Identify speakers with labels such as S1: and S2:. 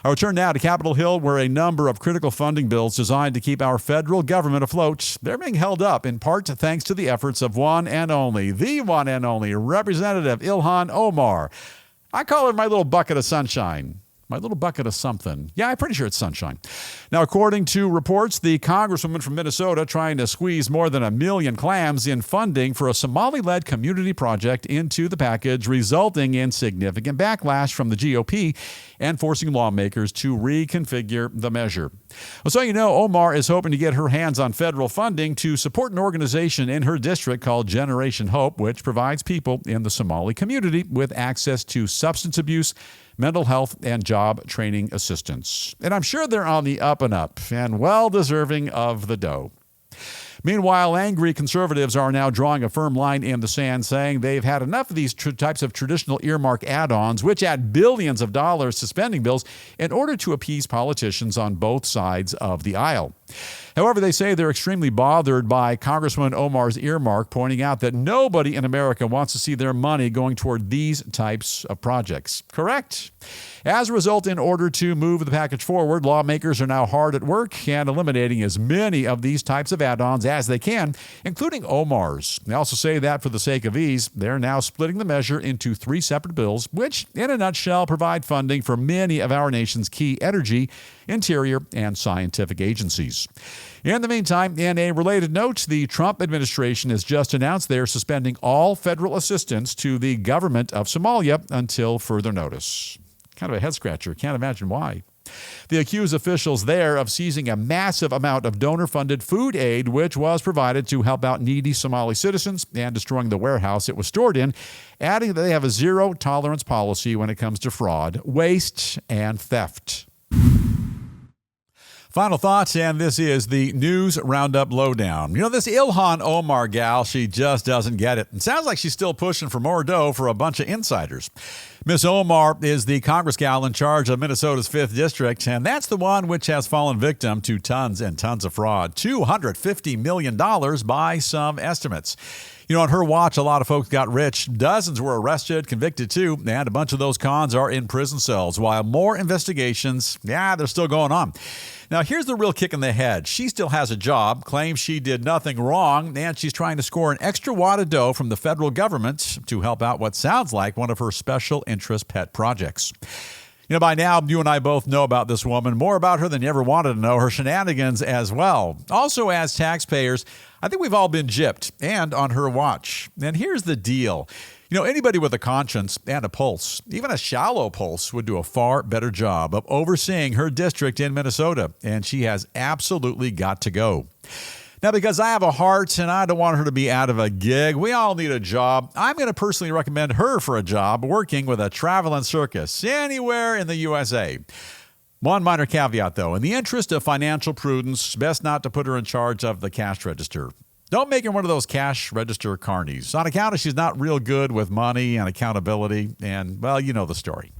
S1: I return now to Capitol Hill, where a number of critical funding bills designed to keep our federal government afloat, they're being held up in part thanks to the efforts of the one and only Representative Ilhan Omar. I call her my little bucket of sunshine. My little bucket of something. Yeah, I'm pretty sure it's sunshine. Now, according to reports, the congresswoman from Minnesota trying to squeeze more than 1 million clams in funding for a Somali-led community project into the package, resulting in significant backlash from the GOP and forcing lawmakers to reconfigure the measure. Well, so you know, Omar is hoping to get her hands on federal funding to support an organization in her district called Generation Hope, which provides people in the Somali community with access to substance abuse, mental health, and job training assistance. And I'm sure they're on the up and up and well deserving of the dough. Meanwhile, angry conservatives are now drawing a firm line in the sand, saying they've had enough of these types of traditional earmark add-ons, which add billions of dollars to spending bills in order to appease politicians on both sides of the aisle. However, they say they're extremely bothered by Congressman Omar's earmark, pointing out that nobody in America wants to see their money going toward these types of projects. Correct? As a result, in order to move the package forward, lawmakers are now hard at work and eliminating as many of these types of add-ons as they can, including Omar's. They also say that for the sake of ease, they're now splitting the measure into 3 separate bills, which, in a nutshell, provide funding for many of our nation's key energy, interior, and scientific agencies. In the meantime, in a related note, the Trump administration has just announced they're suspending all federal assistance to the government of Somalia until further notice. Kind of a head-scratcher. Can't imagine why. They accuse officials there of seizing a massive amount of donor-funded food aid, which was provided to help out needy Somali citizens, and destroying the warehouse it was stored in, adding that they have a zero-tolerance policy when it comes to fraud, waste, and theft. Final thoughts, and this is the News Roundup Lowdown. You know, this Ilhan Omar gal, she just doesn't get it. It sounds like she's still pushing for more dough for a bunch of insiders. Miss Omar is the Congress gal in charge of Minnesota's 5th District, and that's the one which has fallen victim to tons and tons of fraud. $250 million by some estimates. You know, on her watch, a lot of folks got rich. Dozens were arrested, convicted too, and a bunch of those cons are in prison cells, while more investigations, they're still going on. Now, here's the real kick in the head. She still has a job, claims she did nothing wrong, and she's trying to score an extra wad of dough from the federal government to help out what sounds like one of her special interest pet projects. You know, by now, you and I both know about this woman, more about her than you ever wanted to know, her shenanigans as well. Also, as taxpayers, I think we've all been gypped, and on her watch. And here's the deal. You know, anybody with a conscience and a pulse, even a shallow pulse, would do a far better job of overseeing her district in Minnesota, and she has absolutely got to go. Now, because I have a heart and I don't want her to be out of a gig, we all need a job. I'm going to personally recommend her for a job working with a traveling circus anywhere in the USA. One minor caveat, though. In the interest of financial prudence, best not to put her in charge of the cash register. Don't make her one of those cash register carnies, on account of she's not real good with money and accountability, and, well, you know the story.